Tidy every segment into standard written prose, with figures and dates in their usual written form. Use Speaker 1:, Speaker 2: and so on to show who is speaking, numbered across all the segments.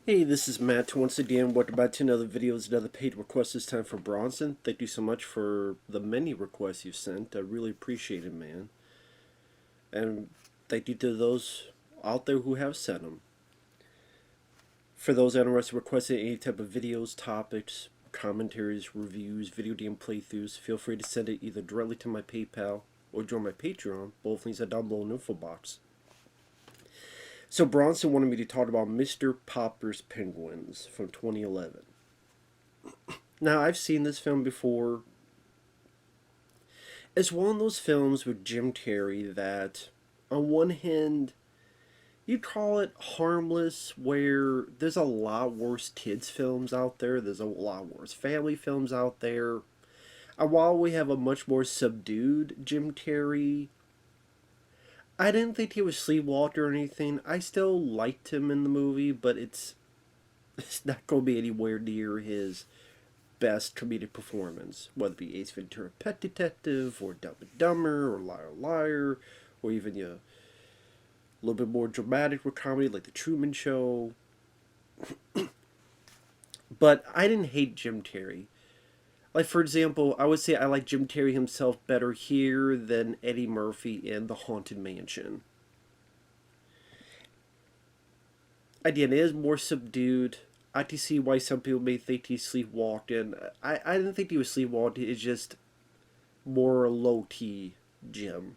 Speaker 1: Hey, this is Matt. Once again, welcome back to another video. It's another paid request this time for Bronson. Thank you so much for the many requests you sent. I really appreciate it, man. And thank you to those out there who have sent them. For those interested in requesting any type of videos, topics, commentaries, reviews, video game playthroughs, feel free to send it either directly to my PayPal or join my Patreon. Both links are down below in the info box. So Bronson wanted me to talk about Mr. Popper's Penguins from 2011. Now, I've seen this film before. It's one of those films with Jim Carrey that, on one hand, you call it harmless, where there's a lot worse kids' films out there, there's a lot worse family films out there. And while we have a much more subdued Jim Carrey, I didn't think he was sleepwalker or anything. I still liked him in the movie, but it's not going to be anywhere near his best comedic performance, whether it be Ace Ventura Pet Detective or Dumb and Dumber or Liar Liar, or even a little bit more dramatic with comedy like The Truman Show. But I didn't hate Jim Carrey. Like, for example, I would say I like Jim Carrey himself better here than Eddie Murphy in The Haunted Mansion. Again, it is more subdued. I can see why some people may think he sleepwalked, and I didn't think he was sleepwalking. It's just more low key Jim.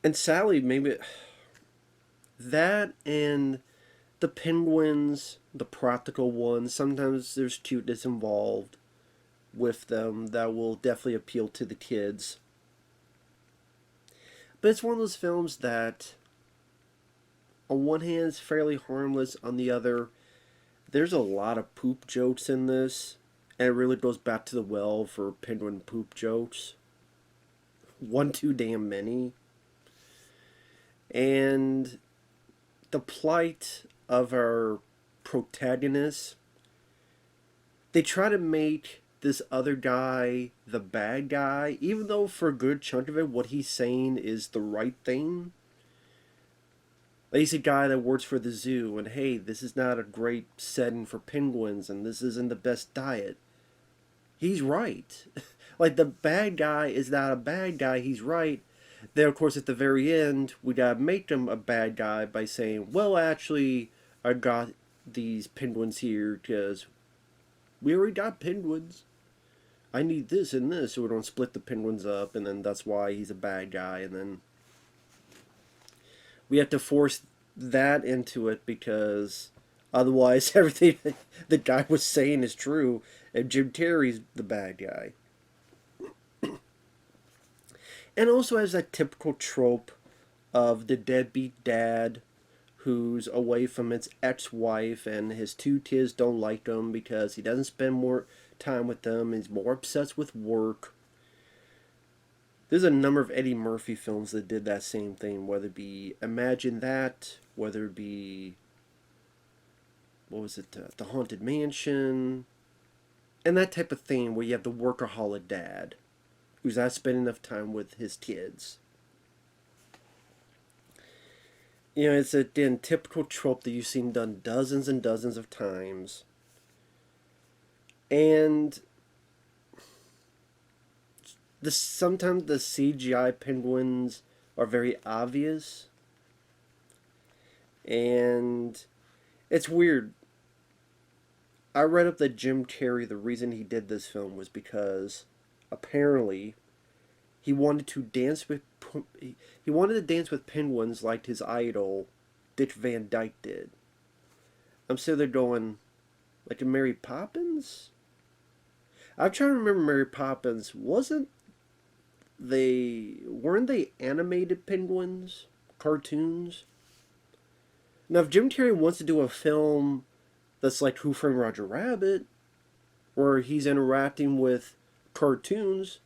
Speaker 1: And Sally, maybe that and the penguins, the practical ones. Sometimes there's cuteness involved with them that will definitely appeal to the kids. But it's one of those films that, on one hand, is fairly harmless. On the other, there's a lot of poop jokes in this, and it really goes back to the well for penguin poop jokes. One too damn many. And the plight of our protagonist, they try to make this other guy the bad guy, even though for a good chunk of it, what he's saying is the right thing. Like, he's a guy that works for the zoo, and hey, this is not a great setting for penguins, and this isn't the best diet. He's right. Like, the bad guy is not a bad guy, he's right. Then, of course, at the very end, we gotta make him a bad guy by saying, well, actually, I got these penguins here because we already got penguins. I need this and this, so we don't split the penguins up, and then that's why he's a bad guy, and then we have to force that into it because otherwise everything the guy was saying is true, and Jim Carrey's the bad guy. And also has that typical trope of the deadbeat dad who's away from his ex-wife and his two kids don't like him because he doesn't spend more time with them. He's more obsessed with work. There's a number of Eddie Murphy films that did that same thing, whether it be Imagine That, whether it be, what was it, The Haunted Mansion, and that type of thing where you have the workaholic dad who's not spending enough time with his kids. You know, it's a typical trope that you've seen done dozens and dozens of times. And sometimes the CGI penguins are very obvious. And it's weird. I read up that Jim Carrey, the reason he did this film was because apparently he wanted to dance with penguins like his idol Dick Van Dyke did. I'm sitting there going, like a Mary Poppins? I'm trying to remember Mary Poppins. Weren't they animated penguins? Cartoons? Now if Jim Carrey wants to do a film that's like Who Framed Roger Rabbit, where he's interacting with cartoons,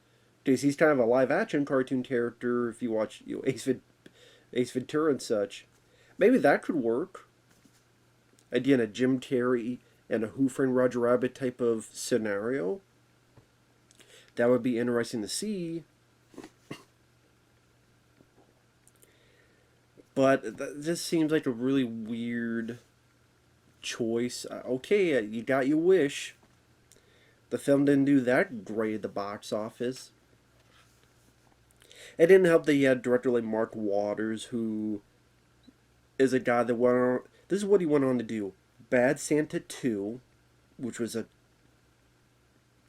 Speaker 1: because he's kind of a live action cartoon character if you watch Ace Ventura and such. Maybe that could work. Again, a Jim Carrey and a Who Framed Roger Rabbit type of scenario. That would be interesting to see. But that just seems like a really weird choice. Okay, you got your wish. The film didn't do that great at the box office. It didn't help that you had a director like Mark Waters, who is a guy that went on. This is what he went on to do: Bad Santa 2, which was a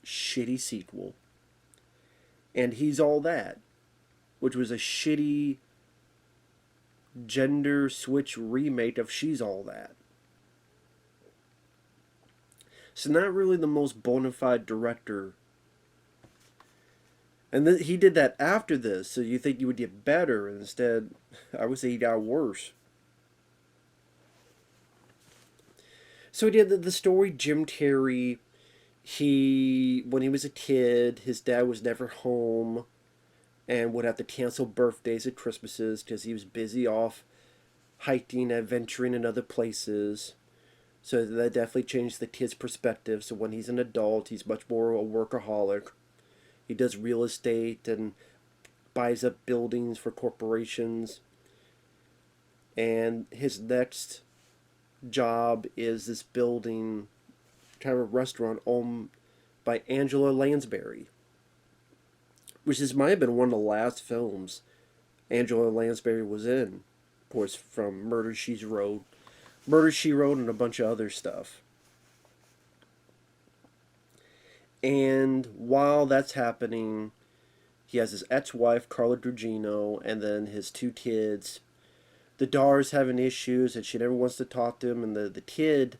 Speaker 1: shitty sequel, and He's All That, which was a shitty gender switch remake of She's All That. So not really the most bona fide director. And then he did that after this, so you think you would get better. Instead, I would say he got worse. So he did the story Jim Carrey. When he was a kid, his dad was never home and would have to cancel birthdays and Christmases because he was busy off hiking, adventuring in other places. So that definitely changed the kid's perspective. So when he's an adult, he's much more a workaholic. He does real estate and buys up buildings for corporations. And his next job is this building, kind of a restaurant owned by Angela Lansbury, which might have been one of the last films Angela Lansbury was in. Of course, from Murder, She Wrote, and a bunch of other stuff. And while that's happening, he has his ex-wife, Carla Gugino, and then his two kids. The daughter's having issues, and she never wants to talk to him, and the kid...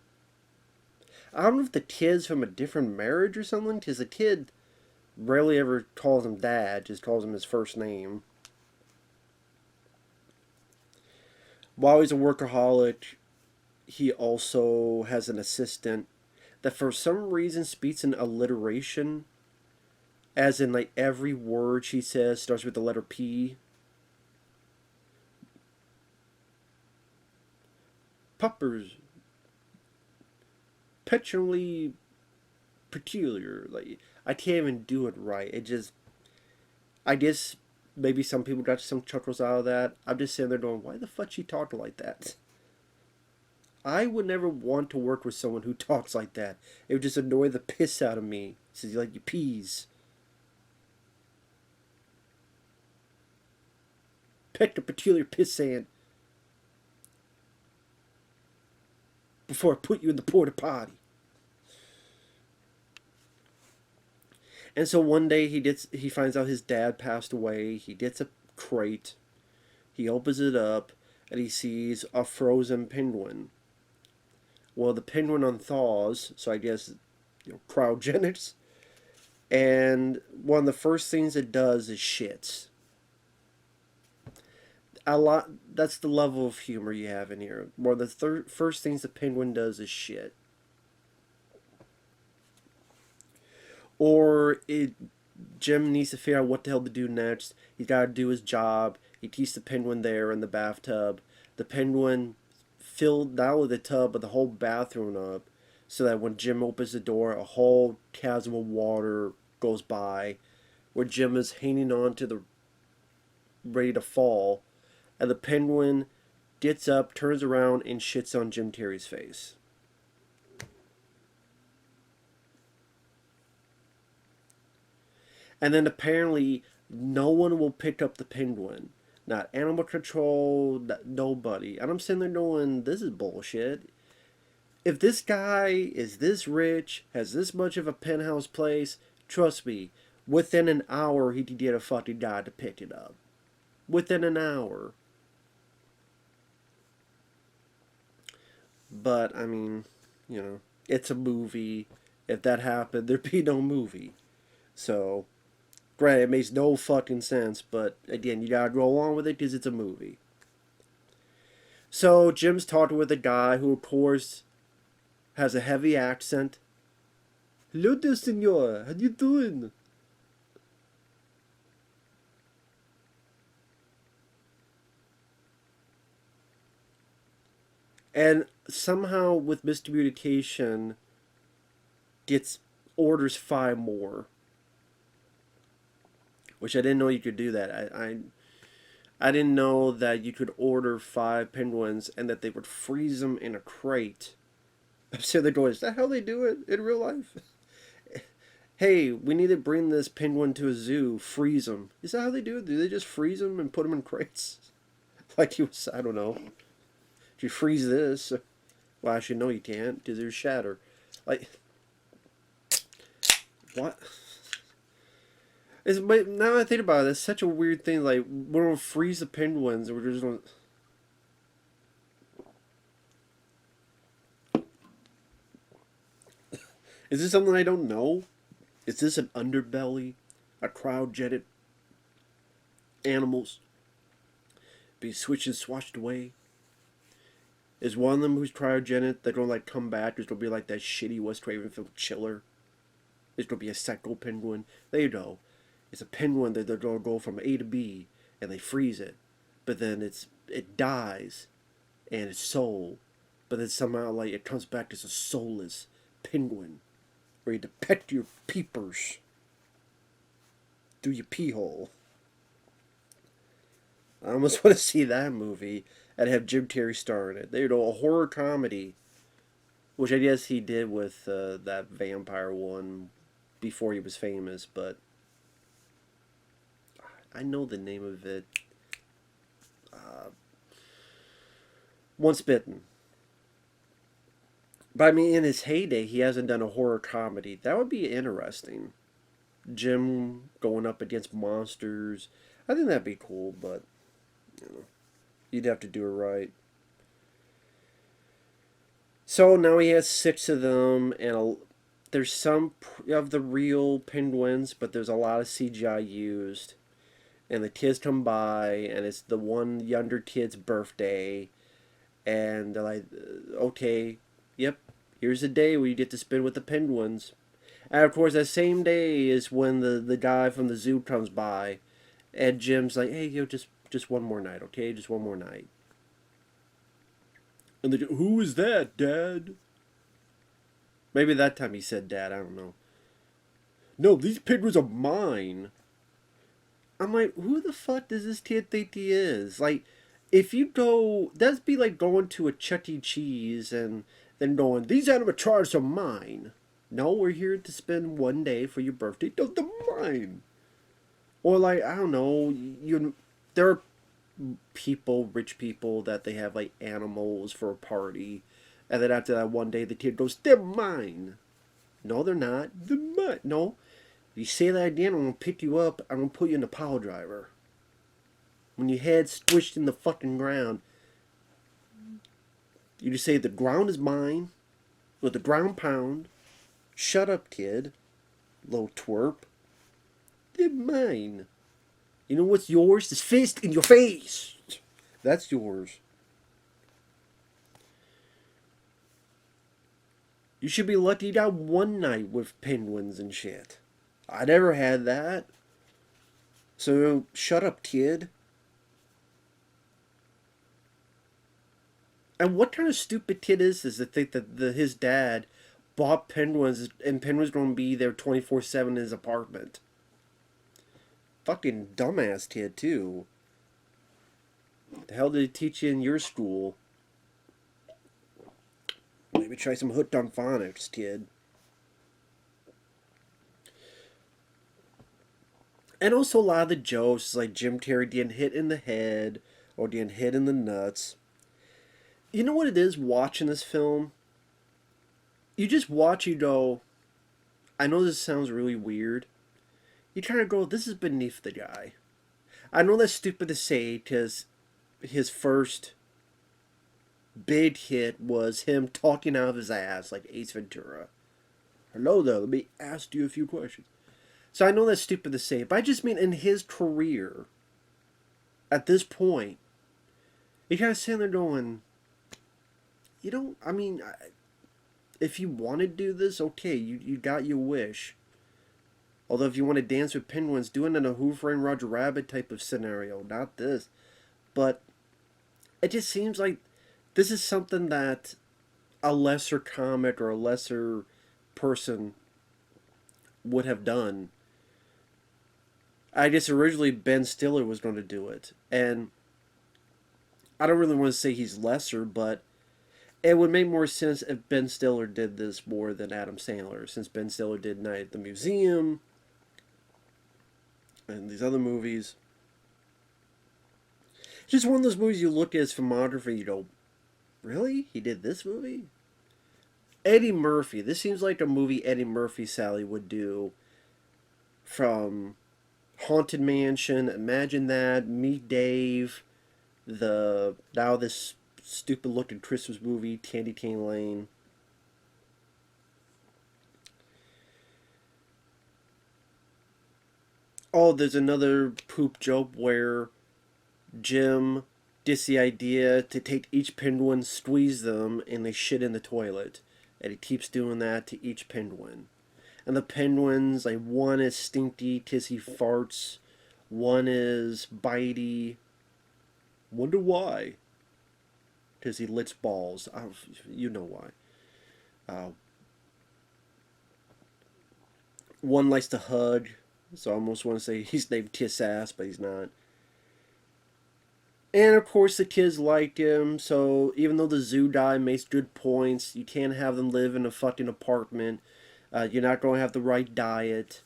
Speaker 1: I don't know if the kid's from a different marriage or something, because the kid rarely ever calls him dad, just calls him his first name. While he's a workaholic, he also has an assistant that for some reason speaks in alliteration, as in like every word she says starts with the letter P. Puppers. Petulantly peculiar. Like, I can't even do it right. I guess maybe some people got some chuckles out of that. I'm just sitting there going, why the fuck she talking like that? I would never want to work with someone who talks like that. It would just annoy the piss out of me. Says like you peas. Peck the peculiar pissant before I put you in the porta potty. And so one day he finds out his dad passed away. He gets a crate. He opens it up and he sees a frozen penguin. Well, the penguin unthaws, so I guess cryogenics. And one of the first things it does is shits. That's the level of humor you have in here. One of the first things the penguin does is shit. Or Jim needs to figure out what the hell to do next. He's got to do his job. He keeps the penguin there in the bathtub. The penguin filled not only the tub but the whole bathroom up, so that when Jim opens the door, a whole chasm of water goes by, where Jim is hanging on to the ready to fall, and the penguin gets up, turns around, and shits on Jim Carrey's face. And then apparently no one will pick up the penguin. Not animal control, nobody. And I'm sitting there going, this is bullshit. If this guy is this rich, has this much of a penthouse place, trust me, within an hour he could get a fucking guy to pick it up. Within an hour. But, I mean, it's a movie. If that happened, there'd be no movie. So, granted, it makes no fucking sense, but again, you gotta go along with it because it's a movie. So, Jim's talking with a guy who, of course, has a heavy accent. Hello there, senor. How you doing? And somehow, with miscommunication, gets orders 5 more. Which I didn't know you could do that. I didn't know that you could order 5 penguins and that they would freeze them in a crate. I'm sitting there going, is that how they do it in real life? Hey, we need to bring this penguin to a zoo, freeze them. Is that how they do it? Do they just freeze them and put them in crates? Like you was, I don't know. If you freeze this, well, actually, no, you can't, because it'll shatter. Like, what? But now I think about it, it's such a weird thing. Like, we're gonna freeze the penguins, and we're just gonna. Is this something I don't know? Is this an underbelly? A cryogenic animals be switched and swashed away? Is one of them who's cryogenic that gonna like come back? There's gonna be like that shitty West Craven film Chiller. There's gonna be a psycho penguin. There you go. It's a penguin that they're gonna go from A to B and they freeze it, but then it dies, and its soul, but then somehow like it comes back as a soulless penguin, ready to pet your peepers through your pee hole. I almost want to see that movie and have Jim Carrey star in it. You know, a horror comedy, which I guess he did with that vampire one before he was famous, but I know the name of it. Once Bitten. But I mean, in his heyday, he hasn't done a horror comedy. That would be interesting. Jim going up against monsters. I think that'd be cool, but you know, you'd have to do it right. So now he has 6 of them, and there's some of the real penguins, but there's a lot of CGI used. And the kids come by, and it's the one younger kid's birthday, and they're like, okay, yep, here's a day where you get to spend with the penguins. And of course, that same day is when the guy from the zoo comes by, and Jim's like, hey, yo, just one more night, okay? Just one more night. And they go, who is that, Dad? Maybe that time he said Dad, I don't know. No, these penguins are mine. I'm like, who the fuck does this kid think he is? Like, if you go, that'd be like going to a Chuck E. Cheese and then going, these animatronics are mine. No, we're here to spend one day for your birthday. No, they're mine. Or like, I don't know, there are people, rich people, that they have like animals for a party, and then after that one day, the kid goes, they're mine. No, they're not. They're mine. No. If you say that again, I'm gonna pick you up. I'm gonna put you in the pile driver. When your head's squished in the fucking ground, you just say the ground is mine, with the ground pound. Shut up, kid. Little twerp. They're mine. You know what's yours? This fist in your face. That's yours. You should be lucky you got one night with penguins and shit. I never had that. So, shut up, kid. And what kind of stupid kid is this that think that his dad bought penguins and penguins going to be there 24/7 in his apartment? Fucking dumbass kid, too. The hell did he teach you in your school? Maybe try some hooked on phonics, kid. And also a lot of the jokes, like Jim Carrey getting hit in the head or getting hit in the nuts. You know what it is watching this film? You just watch, you go, I know this sounds really weird. You kind of go, this is beneath the guy. I know that's stupid to say because his first big hit was him talking out of his ass like Ace Ventura. Hello there, let me ask you a few questions. So I know that's stupid to say, but I just mean in his career, at this point, you kind of sitting there going, you don't, I mean, if you want to do this, okay, you got your wish. Although if you want to dance with penguins, do it in a Who Framed Roger Rabbit type of scenario, not this. But it just seems like this is something that a lesser comic or a lesser person would have done. I guess originally Ben Stiller was going to do it, and I don't really want to say he's lesser, but it would make more sense if Ben Stiller did this more than Adam Sandler, since Ben Stiller did Night at the Museum and these other movies. It's just one of those movies you look at his filmography and you go, really? He did this movie? Eddie Murphy. This seems like a movie Eddie Murphy Sally would do, from Haunted Mansion, Imagine That, Meet Dave, the now this stupid looking Christmas movie, Candy Cane Lane. Oh, there's another poop joke where Jim gets the idea to take each penguin, squeeze them, and they shit in the toilet. And he keeps doing that to each penguin. And the penguins, like, one is stinky, tissy farts, one is bitey. Wonder why? Because he licks balls. You know why. Uh, one likes to hug, so I almost want to say he's named Kiss Ass, but he's not. And of course, the kids like him, so even though the zoo guy makes good points, you can't have them live in a fucking apartment. You're not going to have the right diet.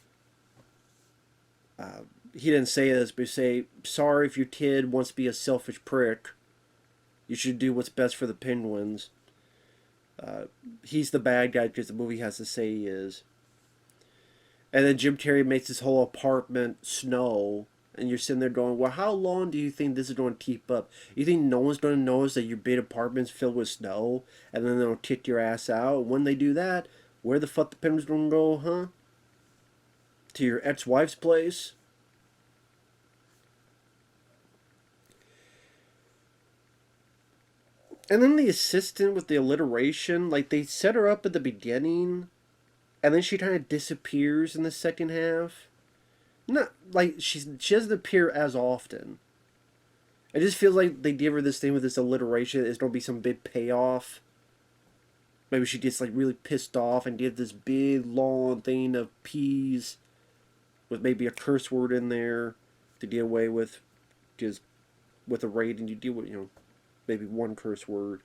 Speaker 1: He didn't say this, but he say, sorry if your kid wants to be a selfish prick. You should do what's best for the penguins. He's the bad guy because the movie has to say he is. And then Jim Carrey makes his whole apartment snow. And you're sitting there going, well, how long do you think this is going to keep up? You think no one's going to notice that your big apartment's filled with snow? And then they'll kick your ass out? And when they do that, where the fuck the penguins going to go, huh? To your ex-wife's place? And then the assistant with the alliteration, like, they set her up at the beginning, and then she kind of disappears in the second half. Not like she doesn't appear as often. It just feels like they give her this thing with this alliteration. It's gonna be some big payoff. Maybe she gets like really pissed off and gives this big long thing of peas with maybe a curse word in there to deal away with, because with a rating you deal with maybe one curse word.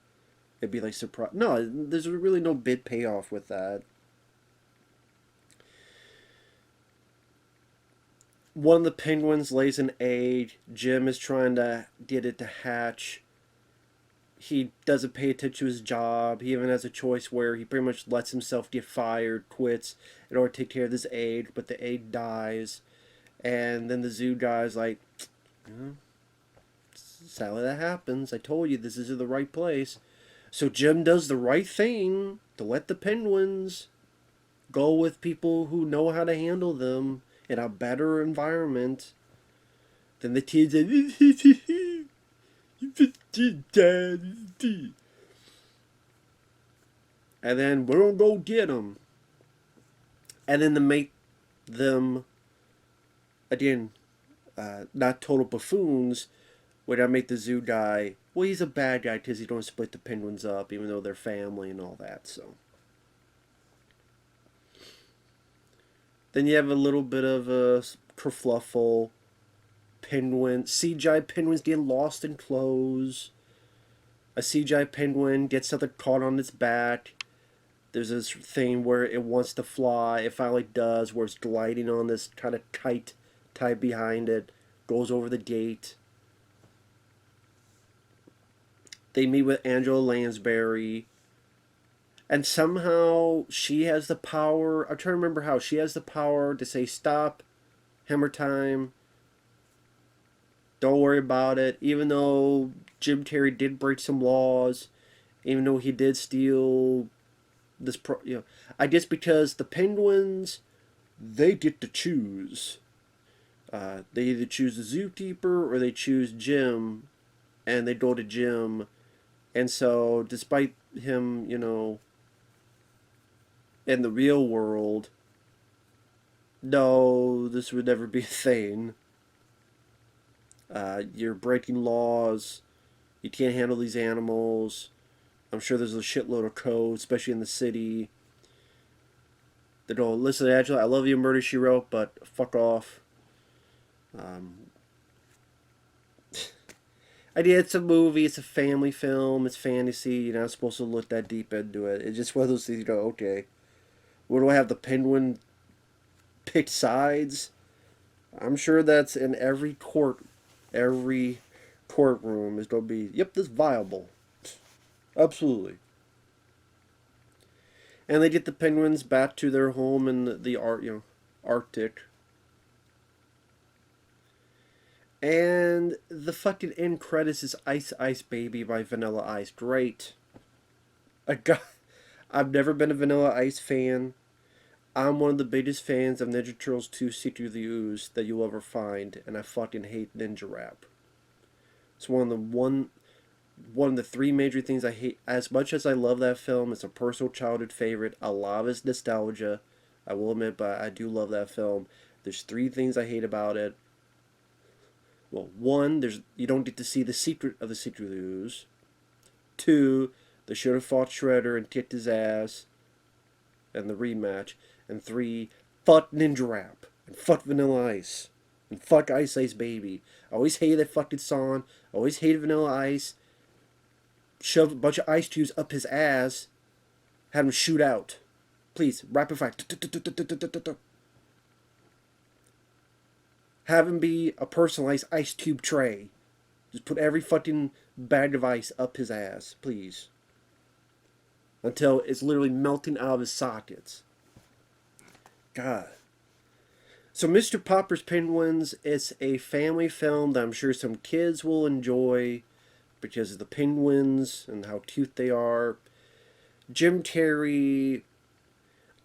Speaker 1: It'd be like surprise. No, there's really no big payoff with that. One of the penguins lays an egg. Jim is trying to get it to hatch. He doesn't pay attention to his job. He even has a choice where he pretty much lets himself get fired, quits, in order to take care of this egg, but the egg dies. And then the zoo guy's like, Sally, that happens. I told you this is the right place. So Jim does the right thing to let the penguins go with people who know how to handle them in a better environment than the kids that and then we're gonna go get them. And then to make them, again, not total buffoons, would I make the zoo guy, well, he's a bad guy because he don't split the penguins up, even though they're family and all that, so. Then you have a little bit of a kerfluffle. Penguin, CGI penguins getting lost in clothes. A CGI penguin gets something caught on its back. There's this thing where it wants to fly. It finally does, where it's gliding on this kind of kite tied behind it. Goes over the gate. They meet with Angela Lansbury. And somehow she has the power. I'm trying to remember how. She has the power to say, stop, hammer time. Don't worry about it. Even though Jim Carrey did break some laws, even though he did steal this, I guess because the penguins, they get to choose. They either choose the zookeeper or they choose Jim, and they go to Jim. And so, despite him, in the real world, no, this would never be a thing. You're breaking laws. You can't handle these animals. I'm sure there's a shitload of code, especially in the city. They go, listen, Angela, I love you, Murder, She Wrote, but fuck off. Um, it's a movie, it's a family film, it's fantasy. You're not supposed to look that deep into it. It's just one of those things. Okay, where do I have the penguin pick sides? I'm sure that's in every courtroom is going to be. Yep, this is viable. Absolutely. And they get the penguins back to their home in the Arctic. And the fucking end credits is Ice Ice Baby by Vanilla Ice. Great. I got, I've never been a Vanilla Ice fan. I'm one of the biggest fans of Ninja Turtles 2 Secret of the Ooze that you'll ever find, and I fucking hate ninja rap. It's one of the three major things I hate. As much as I love that film, it's a personal childhood favorite. A lot of it's nostalgia, I will admit, but I do love that film. There's three things I hate about it. Well, one, you don't get to see the secret of the Ooze. Two, they should have fought Shredder and kicked his ass, and the rematch. And three, fuck Ninja Rap and fuck Vanilla Ice and fuck Ice Ice Baby. I always hated that fucking song. I always hated Vanilla Ice. Shoved a bunch of ice cubes up his ass. Had him shoot out. Please, rapid fire. Have him be a personalized ice cube tray. Just put every fucking bag of ice up his ass, please. Until it's literally melting out of his sockets. God. So Mr. Popper's Penguins is a family film that I'm sure some kids will enjoy because of the penguins and how cute they are. Jim Carrey,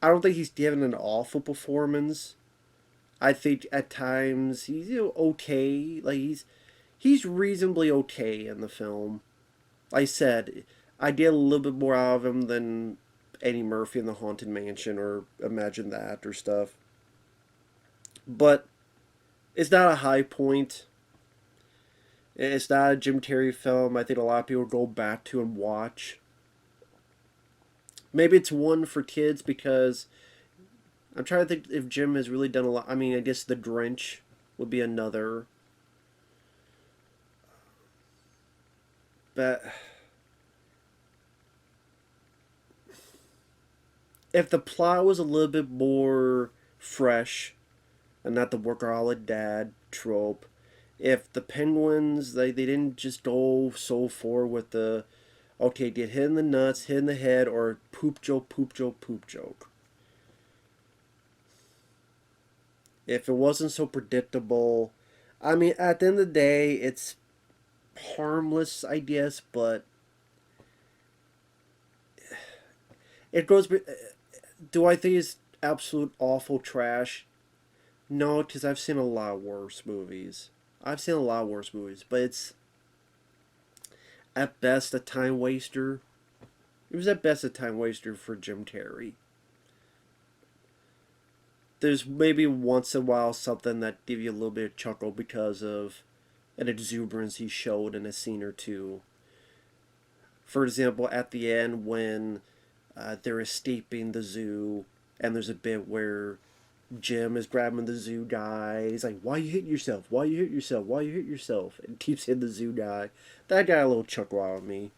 Speaker 1: I don't think he's given an awful performance. I think at times he's okay. Like he's reasonably okay in the film. Like I said, I get a little bit more out of him than Eddie Murphy in the Haunted Mansion or Imagine That or stuff. But it's not a high point. It's not a Jim Carrey film I think a lot of people go back to and watch. Maybe it's one for kids because I'm trying to think if Jim has really done a lot. I mean, I guess The Grinch would be another. But if the plot was a little bit more fresh and not the workaholic dad trope, if the penguins they didn't just go so far with the okay, get hit in the nuts, hit in the head, or poop joke, poop joke, poop joke. If it wasn't so predictable, I mean, at the end of the day, it's harmless, I guess, but it goes. Do I think it's absolute awful trash? No, because I've seen a lot worse movies. I've seen a lot worse movies, but it's at best a time waster. It was at best a time waster for Jim Carrey. There's maybe once in a while something that give you a little bit of chuckle because of an exuberance he showed in a scene or two. For example, at the end when they're escaping the zoo, and there's a bit where Jim is grabbing the zoo guy. He's like, "Why you hitting yourself? Why you hit yourself? Why you hit yourself?" And keeps hitting the zoo guy. That got a little chuckle out of me.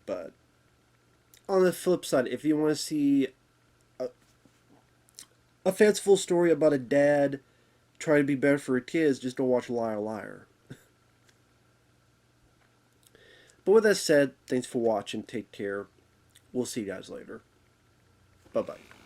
Speaker 1: But on the flip side, if you want to see a, a fanciful story about a dad trying to be better for his kids, just go watch Liar Liar. But with that said, thanks for watching. Take care. We'll see you guys later. Bye bye.